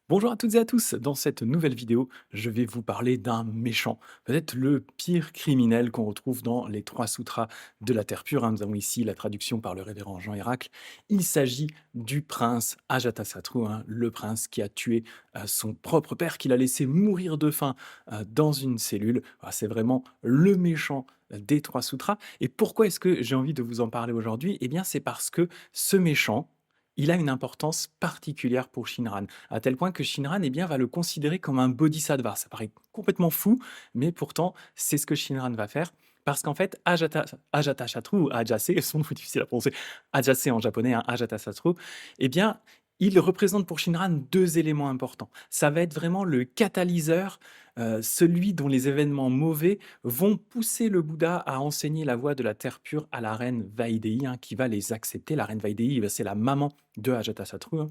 Bonjour à toutes et à tous, dans cette nouvelle vidéo, je vais vous parler d'un méchant, peut-être le pire criminel qu'on retrouve dans les trois sutras de la Terre pure, hein. Nous avons ici la traduction par le révérend Jean Héracle. Il s'agit du prince Ajatasattu, hein, le prince qui a tué son propre père, qu'il a laissé mourir de faim dans une cellule. Ah, c'est vraiment le méchant des trois sutras. Et pourquoi est-ce que j'ai envie de vous en parler aujourd'hui? Eh bien, c'est parce que ce méchant, il a une importance particulière pour Shinran, à tel point que Shinran, eh bien, va le considérer comme un bodhisattva. Ça paraît complètement fou, mais pourtant, c'est ce que Shinran va faire. Parce qu'en fait, Ajatasattu, ou Ajase, son nom est difficile à prononcer, Ajase en japonais, hein, Ajatasattu, eh bien, il représente pour Shinran deux éléments importants. Ça va être vraiment le catalyseur, celui dont les événements mauvais vont pousser le Bouddha à enseigner la voie de la terre pure à la reine Vaidéhi, hein, qui va les accepter. La reine Vaidéhi, c'est la maman de Ajatasattu, hein.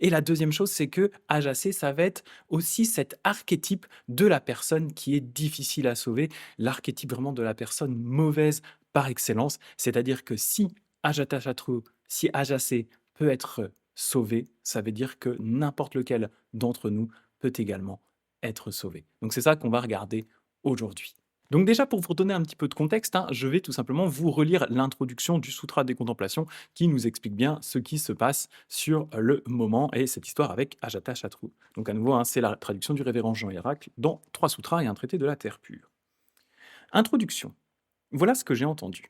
Et la deuxième chose, c'est que Ajacé, ça va être aussi cet archétype de la personne qui est difficile à sauver, l'archétype vraiment de la personne mauvaise par excellence. C'est-à-dire que si Ajatasattu, si Ajacé peut être sauvé, ça veut dire que n'importe lequel d'entre nous peut également être sauvé. Donc c'est ça qu'on va regarder aujourd'hui. Donc déjà, pour vous donner un petit peu de contexte, hein, je vais tout simplement vous relire l'introduction du Sutra des Contemplations qui nous explique bien ce qui se passe sur le moment et cette histoire avec Ajatasattu. Donc à nouveau, hein, c'est la traduction du révérend Jean Héracle dans Trois Sutras et un traité de la Terre pure. Introduction. Voilà ce que j'ai entendu.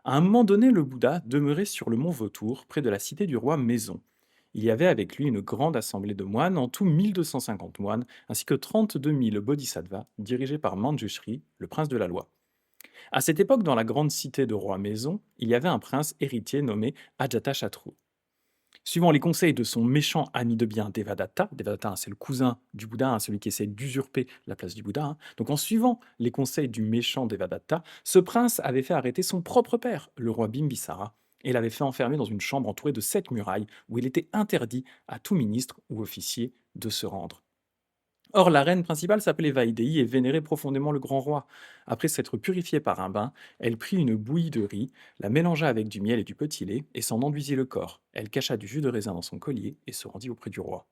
À un moment donné, le Bouddha demeurait sur le mont Vautour, près de la cité du roi Maison. Il y avait avec lui une grande assemblée de moines, en tout 1250 moines, ainsi que 32 000 bodhisattvas, dirigés par Manjushri, le prince de la loi. À cette époque, dans la grande cité de roi Maison, il y avait un prince héritier nommé Ajatasattu. Suivant les conseils de son méchant ami de bien Devadatta, Devadatta, hein, c'est le cousin du Bouddha, hein, celui qui essaie d'usurper la place du Bouddha, hein. Donc en suivant les conseils du méchant Devadatta, ce prince avait fait arrêter son propre père, le roi Bimbisara, et l'avait fait enfermer dans une chambre entourée de 7 murailles où il était interdit à tout ministre ou officier de se rendre. Or, la reine principale s'appelait Vaidéhi et vénérait profondément le grand roi. Après s'être purifiée par un bain, elle prit une bouillie de riz, la mélangea avec du miel et du petit lait, et s'en enduisit le corps. Elle cacha du jus de raisin dans son collier et se rendit auprès du roi.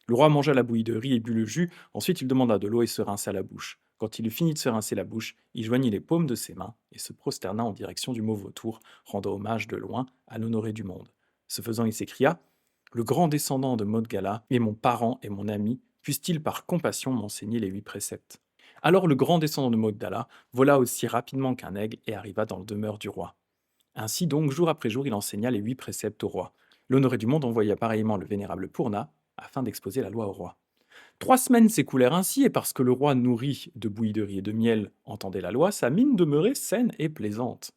Le roi mangea la bouillie de riz et but le jus, ensuite il demanda de l'eau et se rinça la bouche. Quand il eut fini de se rincer la bouche, il joignit les paumes de ses mains et se prosterna en direction du mot vautour, rendant hommage de loin à l'honoré du monde. Ce faisant, il s'écria: Le grand descendant de Modgala est mon parent et mon ami, puisse-t-il par compassion m'enseigner les 8 préceptes. Alors le grand descendant de Modgala vola aussi rapidement qu'un aigle et arriva dans le demeure du roi. Ainsi donc, jour après jour, il enseigna les 8 préceptes au roi. L'honoré du monde envoya pareillement le vénérable Purna afin d'exposer la loi au roi. 3 semaines s'écoulèrent ainsi, et parce que le roi nourri de bouillie de riz et de miel entendait la loi, sa mine demeurait saine et plaisante.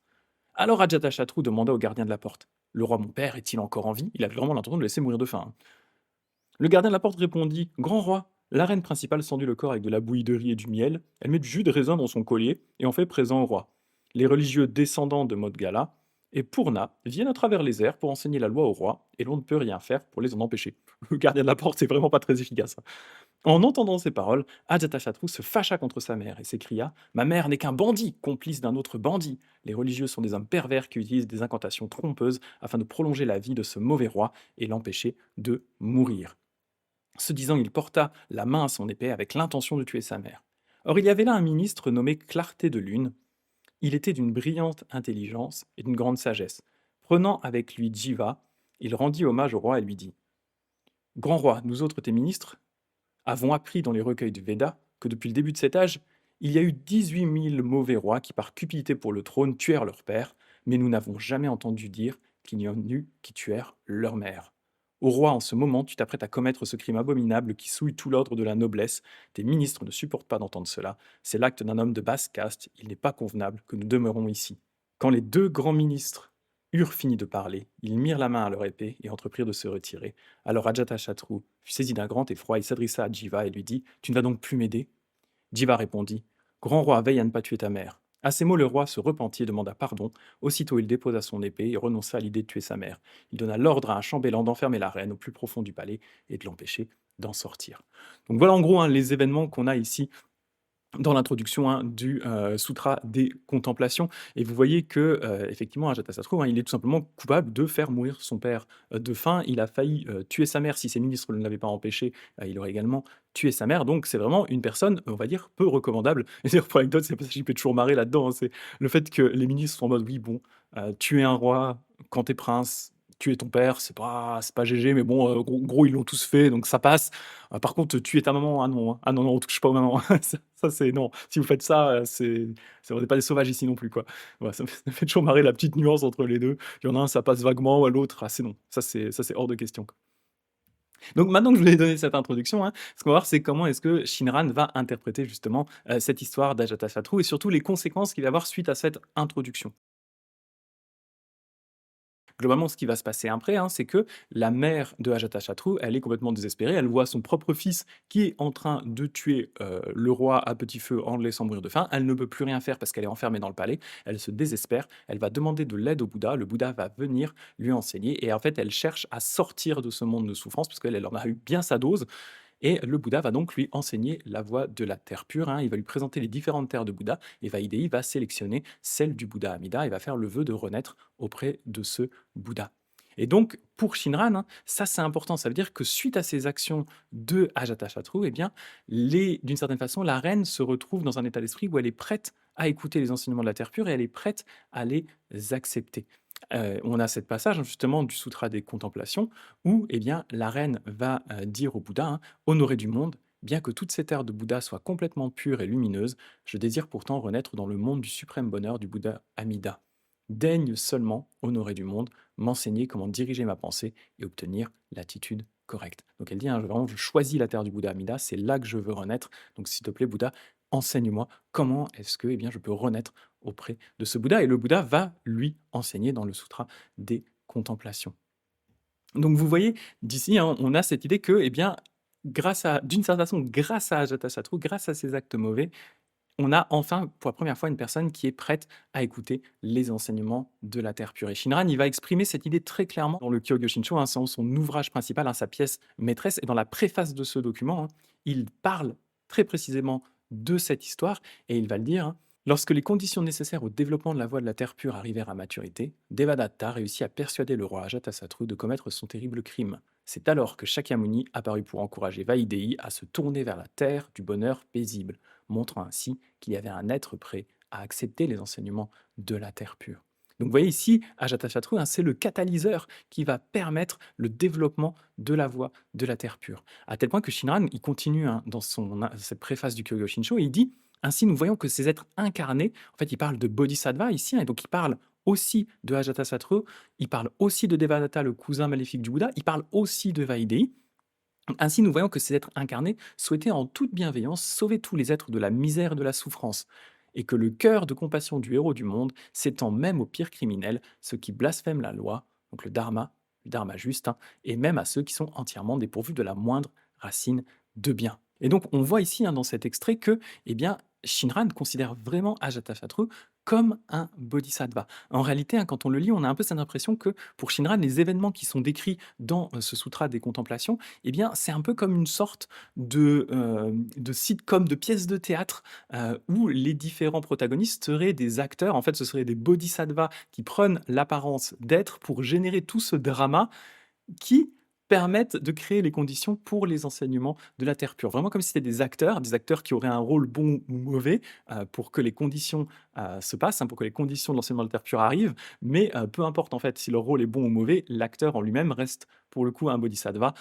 Alors Ajatasattu demanda au gardien de la porte: Le roi mon père est-il encore en vie? Il avait vraiment l'intention de le laisser mourir de faim, hein. Le gardien de la porte répondit: Grand roi, la reine principale sendit le corps avec de la bouillie de riz et du miel, elle met du jus de raisin dans son collier et en fait présent au roi. Les religieux descendants de Modgala et Purna viennent à travers les airs pour enseigner la loi au roi, et l'on ne peut rien faire pour les en empêcher. Le gardien de la porte, c'est vraiment pas très efficace, hein. En entendant ces paroles, Ajatasattu se fâcha contre sa mère et s'écria: Ma mère n'est qu'un bandit, complice d'un autre bandit. Les religieux sont des hommes pervers qui utilisent des incantations trompeuses afin de prolonger la vie de ce mauvais roi et l'empêcher de mourir. Ce disant, il porta la main à son épée avec l'intention de tuer sa mère. Or, il y avait là un ministre nommé Clarté de Lune. Il était d'une brillante intelligence et d'une grande sagesse. Prenant avec lui Jiva, il rendit hommage au roi et lui dit: Grand roi, nous autres tes ministres avons appris dans les recueils du Veda que depuis le début de cet âge, il y a eu 18 000 mauvais rois qui, par cupidité pour le trône, tuèrent leur père, mais nous n'avons jamais entendu dire qu'il y en eut qui tuèrent leur mère. Ô roi, en ce moment, tu t'apprêtes à commettre ce crime abominable qui souille tout l'ordre de la noblesse. Tes ministres ne supportent pas d'entendre cela. C'est l'acte d'un homme de basse caste. Il n'est pas convenable que nous demeurons ici. Quand les deux grands ministres eurent fini de parler, ils mirent la main à leur épée et entreprirent de se retirer. Alors Ajatasattu fut saisi d'un grand effroi, il s'adressa à Jiva et lui dit: Tu ne vas donc plus m'aider? Jiva répondit: Grand roi, veille à ne pas tuer ta mère. À ces mots, le roi se repentit et demanda pardon. Aussitôt, il déposa son épée et renonça à l'idée de tuer sa mère. Il donna l'ordre à un chambellan d'enfermer la reine au plus profond du palais et de l'empêcher d'en sortir. Donc voilà en gros, hein, les événements qu'on a ici dans l'introduction, hein, du, Sutra des Contemplations et vous voyez que, effectivement, Ajatasattu, hein, il est tout simplement coupable de faire mourir son père, de faim. Il a failli, tuer sa mère si ses ministres ne l'avaient pas empêché, il aurait également tué sa mère. Donc c'est vraiment une personne, on va dire, peu recommandable et d'ailleurs pour l'anecdote, c'est un passage qui peut toujours marrer là-dedans, hein, c'est le fait que les ministres sont en mode: «Oui bon, tuer un roi quand tu es prince, tuer ton père, c'est pas GG mais bon, gros ils l'ont tous fait donc ça passe. Par contre, tuer ta maman, ah non, hein. Ah non, non, on touche pas aux mamans. Ça c'est non. Si vous faites ça, on n'est pas des sauvages ici non plus, quoi. Voilà, ça me fait toujours marrer la petite nuance entre les 2. Il y en a un, ça passe vaguement, l'autre, ah c'est non. Ça c'est hors de question, quoi. Donc maintenant que je vous ai donné cette introduction, hein, ce qu'on va voir, c'est comment est-ce que Shinran va interpréter justement, cette histoire d'Ajatasattu et surtout les conséquences qu'il va avoir suite à cette introduction. Globalement, ce qui va se passer après, hein, c'est que la mère de Ajatasattu, elle est complètement désespérée. Elle voit son propre fils qui est en train de tuer, le roi à petit feu en le laissant mourir de faim. Elle ne peut plus rien faire parce qu'elle est enfermée dans le palais. Elle se désespère. Elle va demander de l'aide au Bouddha. Le Bouddha va venir lui enseigner et en fait, elle cherche à sortir de ce monde de souffrance parce qu'elle elle en a eu bien sa dose et le Bouddha va donc lui enseigner la voie de la terre pure, hein. Il va lui présenter les différentes terres de Bouddha et Vaidéhi va sélectionner celle du Bouddha Amida et va faire le vœu de renaître auprès de ce Bouddha. Et donc, pour Shinran, hein, ça c'est important, ça veut dire que suite à ces actions de Ajatasattu, eh bien, d'une certaine façon, la reine se retrouve dans un état d'esprit où elle est prête à écouter les enseignements de la terre pure et elle est prête à les accepter. On a cette passage hein, justement du Sutra des Contemplations où eh bien, la reine va dire au Bouddha, hein, honoré du monde, bien que toutes ces terres de Bouddha soient complètement pures et lumineuses, je désire pourtant renaître dans le monde du suprême bonheur du Bouddha Amida. Daigne seulement, honoré du monde, m'enseigner comment diriger ma pensée et obtenir l'attitude correcte. Donc elle dit, hein, vraiment, je choisis la terre du Bouddha Amida, c'est là que je veux renaître. Donc s'il te plaît, Bouddha, enseigne-moi comment est-ce que eh bien, je peux renaître auprès de ce Bouddha. Et le Bouddha va lui enseigner dans le Sutra des Contemplations. Donc vous voyez, d'ici, hein, on a cette idée que, eh bien, d'une certaine façon, grâce à Ajatasattu, grâce à ses actes mauvais, on a enfin, pour la première fois, une personne qui est prête à écouter les enseignements de la terre pure. Et Shinran, il va exprimer cette idée très clairement dans le Kyōgyō-shinshō, hein, son ouvrage principal, hein, sa pièce maîtresse. Et dans la préface de ce document, hein, il parle très précisément de cette histoire et il va le dire, hein, lorsque les conditions nécessaires au développement de la voie de la terre pure arrivèrent à maturité, Devadatta réussit à persuader le roi Ajatasattu de commettre son terrible crime. C'est alors que Shakyamuni apparut pour encourager Vaidéhi à se tourner vers la terre du bonheur paisible, montrant ainsi qu'il y avait un être prêt à accepter les enseignements de la terre pure. Donc vous voyez ici, Ajatasattu, hein, c'est le catalyseur qui va permettre le développement de la voie de la terre pure. À tel point que Shinran, il continue hein, dans cette préface du Kyōgyō-shinshō, et il dit ainsi, nous voyons que ces êtres incarnés, en fait, il parle de Bodhisattva ici, hein, et donc il parle aussi de Ajatasattu, il parle aussi de Devadatta, le cousin maléfique du Bouddha, il parle aussi de Vaidéhi. Ainsi, nous voyons que ces êtres incarnés souhaitaient en toute bienveillance sauver tous les êtres de la misère et de la souffrance, et que le cœur de compassion du héros du monde s'étend même aux pires criminels, ceux qui blasphèment la loi, donc le dharma juste, hein, et même à ceux qui sont entièrement dépourvus de la moindre racine de bien. Et donc, on voit ici, hein, dans cet extrait, que eh bien, Shinran considère vraiment Ajatasattu comme un bodhisattva. En réalité, hein, quand on le lit, on a un peu cette impression que pour Shinran, les événements qui sont décrits dans ce sutra des contemplations, eh bien, c'est un peu comme une sorte de sitcom, de pièce de théâtre, où les différents protagonistes seraient des acteurs. En fait, ce seraient des bodhisattvas qui prennent l'apparence d'être pour générer tout ce drama qui permettent de créer les conditions pour les enseignements de la terre pure. Vraiment comme si c'était des acteurs qui auraient un rôle bon ou mauvais, pour que les conditions, se passent, hein, pour que les conditions de l'enseignement de la terre pure arrivent. Mais, peu importe en fait si leur rôle est bon ou mauvais, l'acteur en lui-même reste pour le coup un bodhisattva,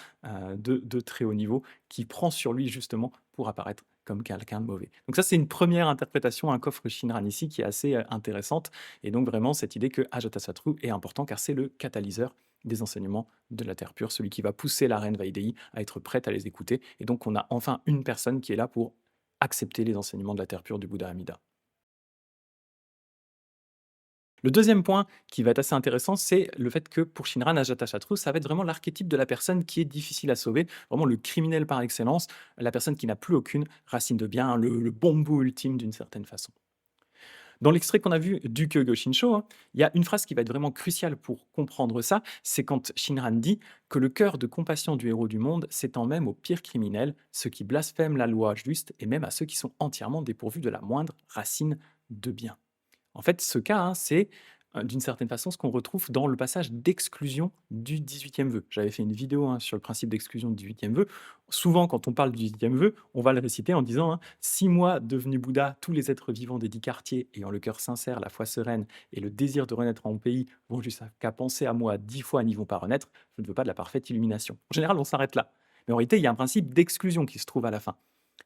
de très haut niveau qui prend sur lui justement pour apparaître comme quelqu'un de mauvais. Donc ça, c'est une première interprétation, un coffre Shinran ici qui est assez, intéressante et donc vraiment cette idée que Ajatasattu est important car c'est le catalyseur des enseignements de la terre pure, celui qui va pousser la reine Vaidéhi à être prête à les écouter. Et donc, on a enfin une personne qui est là pour accepter les enseignements de la terre pure du Bouddha Amida. Le deuxième point qui va être assez intéressant, c'est le fait que pour Shinran, Ajatasattu, ça va être vraiment l'archétype de la personne qui est difficile à sauver, vraiment le criminel par excellence, la personne qui n'a plus aucune racine de bien, le bon bout ultime d'une certaine façon. Dans l'extrait qu'on a vu du Kyogo Shinsho, hein, il y a une phrase qui va être vraiment cruciale pour comprendre ça, c'est quand Shinran dit que le cœur de compassion du héros du monde s'étend même aux pires criminels, ceux qui blasphèment la loi juste et même à ceux qui sont entièrement dépourvus de la moindre racine de bien. En fait, ce cas, hein, c'est d'une certaine façon ce qu'on retrouve dans le passage d'exclusion du 18e vœu. J'avais fait une vidéo hein, sur le principe d'exclusion du 18e vœu. Souvent, quand on parle du 18e vœu, on va le réciter en disant hein, si moi, devenu Bouddha, tous les êtres vivants des 10 quartiers, ayant le cœur sincère, la foi sereine et le désir de renaître en mon pays, vont jusqu'à penser à moi 10 fois n'y vont pas renaître, je ne veux pas de la parfaite illumination. En général, on s'arrête là. Mais en réalité, il y a un principe d'exclusion qui se trouve à la fin.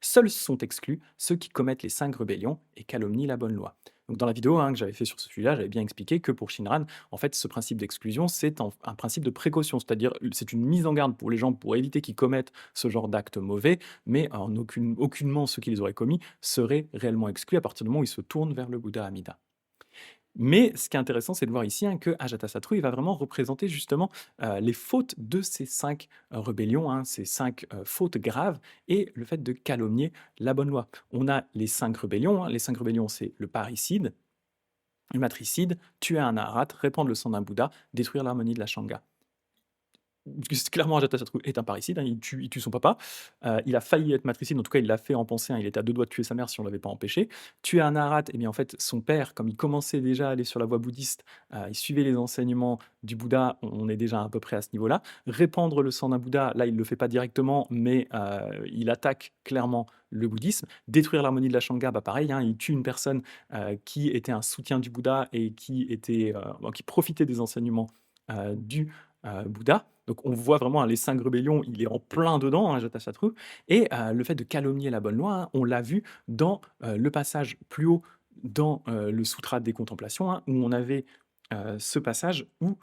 Seuls sont exclus ceux qui commettent les 5 rébellions et calomnient la bonne loi. Donc dans la vidéo hein, que j'avais fait sur ce sujet-là, j'avais bien expliqué que pour Shinran, en fait, ce principe d'exclusion, c'est un principe de précaution, c'est-à-dire c'est une mise en garde pour les gens pour éviter qu'ils commettent ce genre d'actes mauvais, mais aucunement ceux qui les auraient commis seraient réellement exclus à partir du moment où ils se tournent vers le Bouddha Amida. Mais ce qui est intéressant, c'est de voir ici hein, que Ajatasattu, il va vraiment représenter justement les fautes de ces 5 rébellions, hein, ces 5 fautes graves, et le fait de calomnier la bonne loi. On a les 5 rébellions. Hein. Les 5 rébellions, c'est le parricide, le matricide, tuer un Naharat, répandre le sang d'un Bouddha, détruire l'harmonie de la Shanga. Clairement, Ajatasattu est un parricide, hein, il tue son papa. Il a failli être matricide, en tout cas, il l'a fait en pensée, hein, il était à 2 doigts de tuer sa mère si on ne l'avait pas empêché. Tuer un Naharat, eh bien, en fait, son père, comme il commençait déjà à aller sur la voie bouddhiste, il suivait les enseignements du Bouddha, on est déjà à peu près à ce niveau-là. Répandre le sang d'un Bouddha, là, il ne le fait pas directement, mais il attaque clairement le bouddhisme. Détruire l'harmonie de la Shanga, bah pareil, hein, il tue une personne qui était un soutien du Bouddha et qui profitait des enseignements du Bouddha. Donc on voit vraiment hein, les 5 rébellions, il est en plein dedans, hein, Ajatasattu. Et le fait de calomnier la bonne loi, hein, on l'a vu dans le passage plus haut dans le Sutra des Contemplations, hein, où on avait ce passage où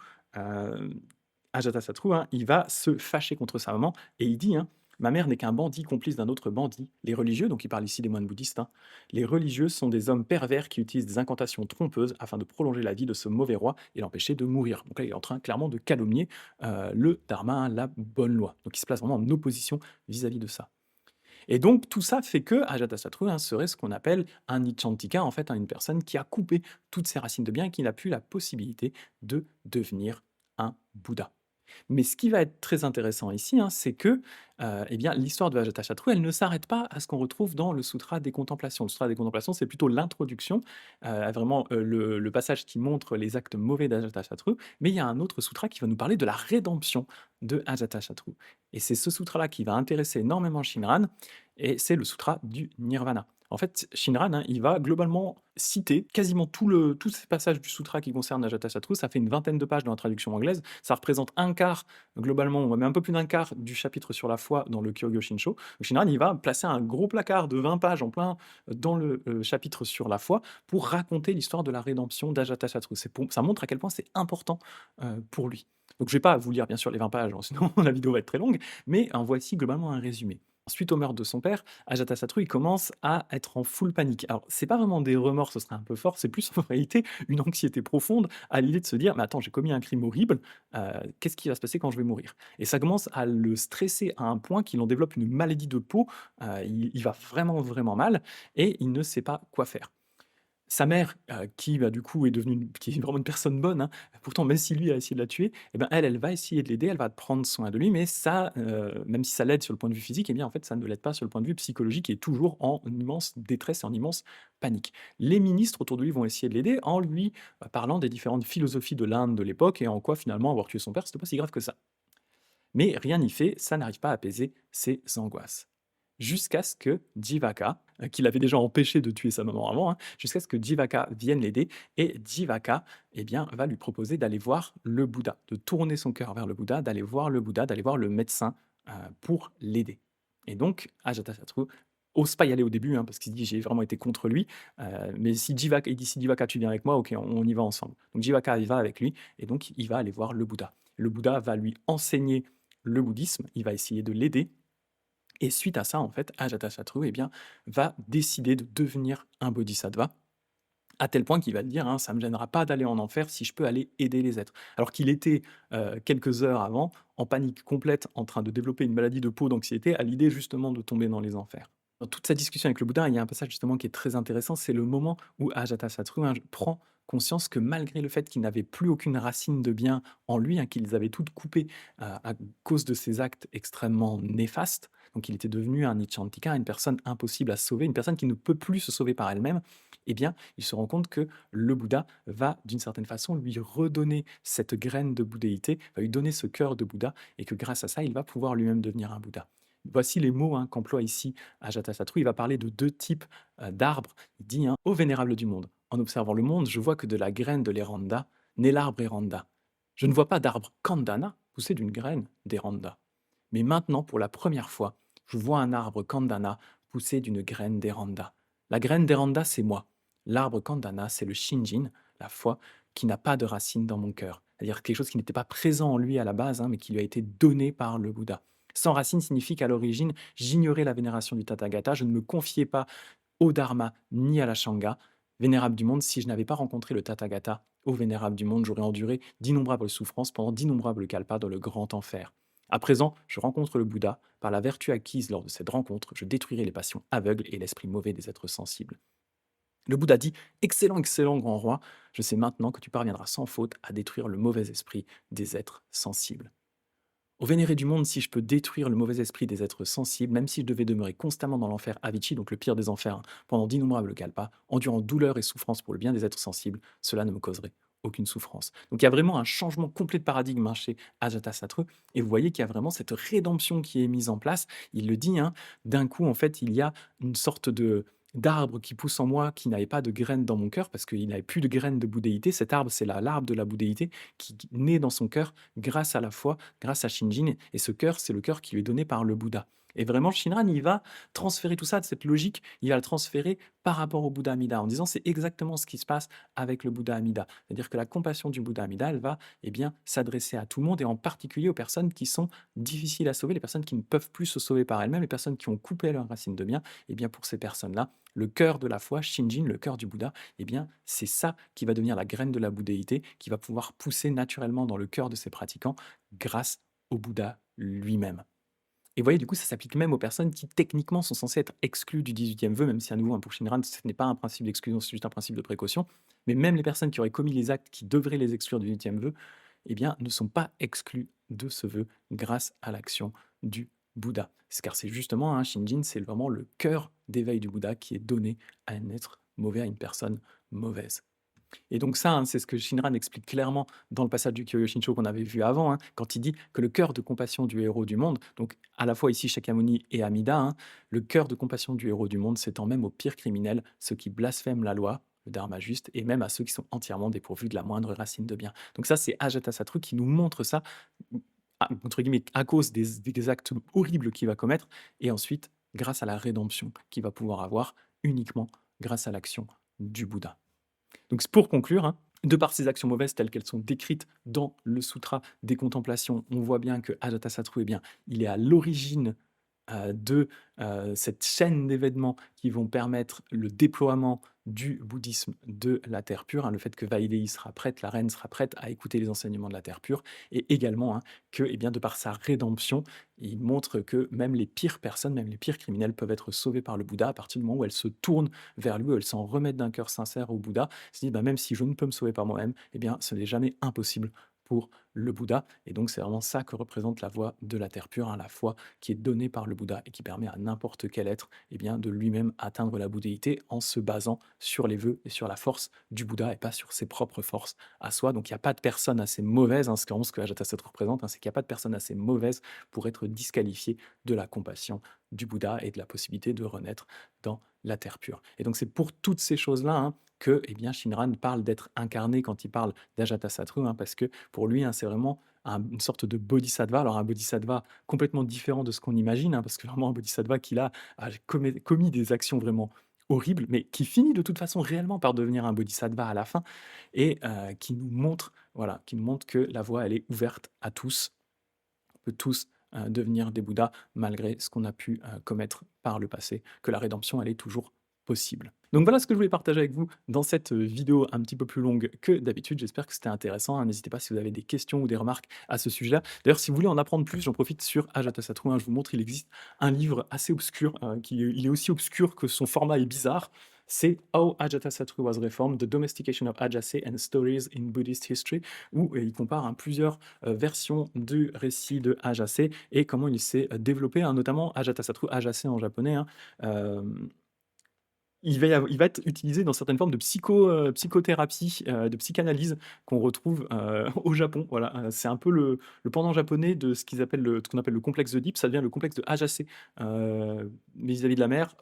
Ajatasattu, hein, il va se fâcher contre sa maman et il dit hein, ma mère n'est qu'un bandit complice d'un autre bandit. Les religieux, donc il parle ici des moines bouddhistes, hein, les religieux sont des hommes pervers qui utilisent des incantations trompeuses afin de prolonger la vie de ce mauvais roi et l'empêcher de mourir. Donc là, il est en train clairement de calomnier le dharma, hein, la bonne loi. Donc il se place vraiment en opposition vis-à-vis de ça. Et donc tout ça fait que Ajatasattu hein, serait ce qu'on appelle un Nichantika, en fait, hein, une personne qui a coupé toutes ses racines de bien et qui n'a plus la possibilité de devenir un Bouddha. Mais ce qui va être très intéressant ici, hein, c'est que eh bien, l'histoire de Ajatasattu, elle ne s'arrête pas à ce qu'on retrouve dans le Sutra des Contemplations. Le Sutra des Contemplations, c'est plutôt l'introduction, vraiment le passage qui montre les actes mauvais d'Ajatasattu, mais il y a un autre sutra qui va nous parler de la rédemption de Ajatasattu. Et c'est ce sutra-là qui va intéresser énormément Shinran, et c'est le sutra du Nirvana. En fait, Shinran, hein, il va globalement citer quasiment tous ces passages du sutra qui concernent Ajatasattu. Ça fait une vingtaine de pages dans la traduction anglaise. Ça représente un quart, globalement, même un peu plus d'un quart du chapitre sur la foi dans le Kyogo Shinsho. Shinran, il va placer un gros placard de 20 pages en plein dans le chapitre sur la foi pour raconter l'histoire de la rédemption d'Ajatasattu. Ça montre à quel point c'est important pour lui. Donc je ne vais pas vous lire bien sûr les 20 pages, hein, sinon la vidéo va être très longue, mais en voici globalement un résumé. Suite au meurtre de son père, Ajatasattu il commence à être en full panique. Alors, c'est pas vraiment des remords, ce serait un peu fort, c'est plus en réalité une anxiété profonde à l'idée de se dire: «Mais attends, j'ai commis un crime horrible, qu'est-ce qui va se passer quand je vais mourir?» Et ça commence à le stresser à un point qu'il en développe une maladie de peau, il va vraiment, vraiment mal et il ne sait pas quoi faire. Sa mère, qui, bah, du coup, qui est vraiment une personne bonne, hein, pourtant même si lui a essayé de la tuer, eh ben, elle va essayer de l'aider, elle va prendre soin de lui, mais ça, même si ça l'aide sur le point de vue physique, eh bien, en fait, ça ne l'aide pas sur le point de vue psychologique, il est toujours en immense détresse et en immense panique. Les ministres autour de lui vont essayer de l'aider en lui, parlant des différentes philosophies de l'Inde de l'époque et en quoi finalement avoir tué son père, c'était pas si grave que ça. Mais rien n'y fait, ça n'arrive pas à apaiser ses angoisses. Jusqu'à ce que Jivaka, qui l'avait déjà empêché de tuer sa maman avant, hein, jusqu'à ce que Jivaka vienne l'aider, et Jivaka eh bien, va lui proposer d'aller voir le Bouddha, de tourner son cœur vers le Bouddha, d'aller voir le Bouddha, d'aller voir le médecin pour l'aider. Et donc, Ajatasattu ose pas y aller au début, hein, parce qu'il se dit j'ai vraiment été contre lui, mais si Jivaka, il dit si Jivaka tu viens avec moi, ok, on y va ensemble. Donc Jivaka il va avec lui, et donc il va aller voir le Bouddha. Le Bouddha va lui enseigner le bouddhisme, il va essayer de l'aider, et suite à ça, en fait, Ajatasattu eh bien, va décider de devenir un bodhisattva, à tel point qu'il va dire hein, ça ne me gênera pas d'aller en enfer si je peux aller aider les êtres. Alors qu'il était quelques heures avant en panique complète, en train de développer une maladie de peau d'anxiété, à l'idée justement de tomber dans les enfers. Dans toute sa discussion avec le Bouddha, il y a un passage justement qui est très intéressant, c'est le moment où Ajatasattu, hein, prend conscience que malgré le fait qu'il n'avait plus aucune racine de bien en lui, hein, qu'il les avait toutes coupées à cause de ses actes extrêmement néfastes, donc il était devenu un Nichantika, une personne impossible à sauver, une personne qui ne peut plus se sauver par elle-même, eh bien, il se rend compte que le Bouddha va, d'une certaine façon, lui redonner cette graine de bouddhéité, va lui donner ce cœur de Bouddha, et que grâce à ça, il va pouvoir lui-même devenir un Bouddha. Voici les mots, hein, qu'emploie ici Ajatasattu. Il va parler de deux types d'arbres. Il dit, hein, ô vénérable du monde, en observant le monde, je vois que de la graine de l'Eranda naît l'arbre Eranda. Je ne vois pas d'arbre Kandana pousser d'une graine d'Eranda. Mais maintenant, pour la première fois, je vois un arbre Kandana pousser d'une graine d'Eranda. La graine d'Eranda, c'est moi. L'arbre Kandana, c'est le Shinjin, la foi, qui n'a pas de racine dans mon cœur. C'est-à-dire quelque chose qui n'était pas présent en lui à la base, hein, mais qui lui a été donné par le Bouddha. Sans racine signifie qu'à l'origine, j'ignorais la vénération du Tathagata, je ne me confiais pas au Dharma ni à la Shanga. Vénérable du monde, si je n'avais pas rencontré le Tathagata, ô vénérable du monde, j'aurais enduré d'innombrables souffrances pendant d'innombrables kalpas dans le grand enfer. À présent, je rencontre le Bouddha. Par la vertu acquise lors de cette rencontre, je détruirai les passions aveugles et l'esprit mauvais des êtres sensibles. Le Bouddha dit: excellent, excellent grand roi, je sais maintenant que tu parviendras sans faute à détruire le mauvais esprit des êtres sensibles. Ô vénéré du monde, si je peux détruire le mauvais esprit des êtres sensibles, même si je devais demeurer constamment dans l'enfer Avicii, donc le pire des enfers, hein, pendant d'innombrables kalpas, endurant douleur et souffrance pour le bien des êtres sensibles, cela ne me causerait aucune souffrance. Donc il y a vraiment un changement complet de paradigme, hein, chez Ajatasattu, et vous voyez qu'il y a vraiment cette rédemption qui est mise en place. Il le dit, hein, d'un coup, en fait, il y a une sorte de d'arbre qui pousse en moi, qui n'avait pas de graines dans mon cœur, parce qu'il n'avait plus de graines de bouddhéité. Cet arbre, c'est l'arbre de la bouddhéité qui naît dans son cœur grâce à la foi, grâce à Shinjin, et ce cœur, c'est le cœur qui lui est donné par le Bouddha. Et vraiment, Shinran, il va transférer tout ça, de cette logique, il va le transférer par rapport au Bouddha Amida, en disant c'est exactement ce qui se passe avec le Bouddha Amida. C'est-à-dire que la compassion du Bouddha Amida, elle va, eh bien, s'adresser à tout le monde, et en particulier aux personnes qui sont difficiles à sauver, les personnes qui ne peuvent plus se sauver par elles-mêmes, les personnes qui ont coupé leurs racines de bien. Et bien, pour ces personnes-là, le cœur de la foi, Shinjin, le cœur du Bouddha, eh bien, c'est ça qui va devenir la graine de la bouddhéité, qui va pouvoir pousser naturellement dans le cœur de ses pratiquants grâce au Bouddha lui-même. Et vous voyez, du coup, ça s'applique même aux personnes qui, techniquement, sont censées être exclues du 18e vœu, même si, à nouveau, hein, pour Shinran, ce n'est pas un principe d'exclusion, c'est juste un principe de précaution. Mais même les personnes qui auraient commis les actes qui devraient les exclure du 18e vœu, eh bien, ne sont pas exclues de ce vœu grâce à l'action du Bouddha. Car c'est justement, hein, Shinjin, c'est vraiment le cœur d'éveil du Bouddha qui est donné à un être mauvais, à une personne mauvaise. Et donc ça, hein, c'est ce que Shinran explique clairement dans le passage du Kyoyo-Shincho qu'on avait vu avant, hein, quand il dit que le cœur de compassion du héros du monde, donc à la fois ici Shakyamuni et Amida, hein, le cœur de compassion du héros du monde s'étend même aux pires criminels, ceux qui blasphèment la loi, le dharma juste, et même à ceux qui sont entièrement dépourvus de la moindre racine de bien. Donc ça, c'est Ajatasattu qui nous montre ça, entre guillemets, à cause des actes horribles qu'il va commettre, et ensuite, grâce à la rédemption qu'il va pouvoir avoir, uniquement grâce à l'action du Bouddha. Donc pour conclure, hein, de par ces actions mauvaises telles qu'elles sont décrites dans le Sutra des Contemplations, on voit bien que Ajatasattu, eh bien, il est à l'origine de cette chaîne d'événements qui vont permettre le déploiement du bouddhisme de la Terre pure, hein, le fait que Vaidéhi sera prête, la reine sera prête à écouter les enseignements de la Terre pure, et également, hein, que, eh bien, de par sa rédemption, il montre que même les pires personnes, même les pires criminels peuvent être sauvés par le Bouddha à partir du moment où elles se tournent vers lui, où elles s'en remettent d'un cœur sincère au Bouddha, se disent, bah, même si je ne peux me sauver par moi-même, eh bien, ce n'est jamais impossible pour le Bouddha. Et donc, c'est vraiment ça que représente la voie de la Terre pure, hein, la foi qui est donnée par le Bouddha et qui permet à n'importe quel être, eh bien, de lui-même atteindre la bouddhéité en se basant sur les vœux et sur la force du Bouddha et pas sur ses propres forces à soi. Donc, il n'y a pas de personne assez mauvaise, hein, ce que Ajatasattu représente, hein, c'est qu'il n'y a pas de personne assez mauvaise pour être disqualifiée de la compassion du Bouddha et de la possibilité de renaître dans la Terre pure. Et donc, c'est pour toutes ces choses-là, hein, que, eh bien, Shinran parle d'être incarné quand il parle d'Ajatasattu, hein, parce que pour lui, hein, c'est vraiment une sorte de bodhisattva. Alors un bodhisattva complètement différent de ce qu'on imagine, hein, parce que vraiment un bodhisattva qui là a commis des actions vraiment horribles, mais qui finit de toute façon réellement par devenir un bodhisattva à la fin, et qui nous montre, voilà, qui nous montre que la voie, elle est ouverte à tous. On peut tous devenir des Bouddhas malgré ce qu'on a pu commettre par le passé, que la rédemption, elle est toujours possible. Donc voilà ce que je voulais partager avec vous dans cette vidéo un petit peu plus longue que d'habitude. J'espère que c'était intéressant, hein. N'hésitez pas si vous avez des questions ou des remarques à ce sujet-là. D'ailleurs, si vous voulez en apprendre plus, j'en profite sur Ajatasattu, hein. Je vous montre, il existe un livre assez obscur, il est aussi obscur que son format est bizarre. C'est How Ajatasattu Was Reformed, The Domestication of Ajase and Stories in Buddhist History, où il compare, hein, plusieurs versions du récit de Ajase et comment il s'est développé, hein, notamment Ajatasattu, Ajase en japonais, hein. Euh, il va être utilisé dans certaines formes de psychothérapie, de psychanalyse qu'on retrouve, au Japon. Voilà, c'est un peu le pendant japonais de ce qu'on appelle le complexe d'Oedipe, ça devient le complexe de Ajase, vis-à-vis de la mer,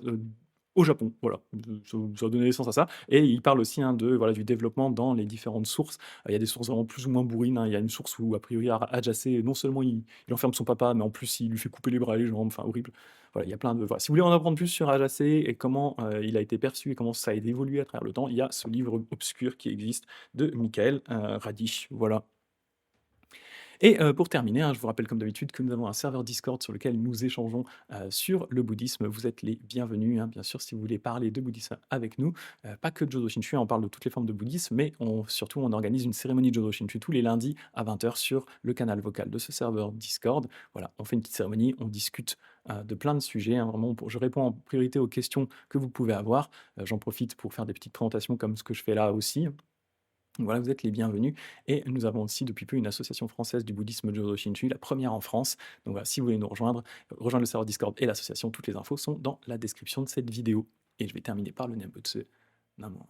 au Japon. Voilà, ça a donné naissance à ça et il parle aussi, hein, de voilà, du développement dans les différentes sources. Il y a des sources vraiment plus ou moins bourrines, hein. Il y a une source où a priori Ajase, non seulement il enferme son papa, mais en plus il lui fait couper les bras et les jambes, enfin horrible. Voilà, il y a plein de voilà. Si vous voulez en apprendre plus sur Ajacé et comment, il a été perçu et comment ça a évolué à travers le temps, il y a ce livre obscur qui existe de Michael, Radish, voilà. Et pour terminer, hein, je vous rappelle comme d'habitude que nous avons un serveur Discord sur lequel nous échangeons, sur le bouddhisme. Vous êtes les bienvenus, hein, bien sûr, si vous voulez parler de bouddhisme avec nous. Pas que de Jodo Shinshu, on parle de toutes les formes de bouddhisme, mais surtout, on organise une cérémonie de Jodo Shinshu tous les lundis à 20 h sur le canal vocal de ce serveur Discord. Voilà, on fait une petite cérémonie, on discute, de plein de sujets, hein, vraiment, je réponds en priorité aux questions que vous pouvez avoir. J'en profite pour faire des petites présentations comme ce que je fais là aussi. Voilà, vous êtes les bienvenus et nous avons aussi depuis peu une association française du bouddhisme Jodo Shinshu, la première en France. Donc voilà, si vous voulez nous rejoindre, rejoindre le serveur Discord et l'association, toutes les infos sont dans la description de cette vidéo. Et je vais terminer par le Nembutsu Namo.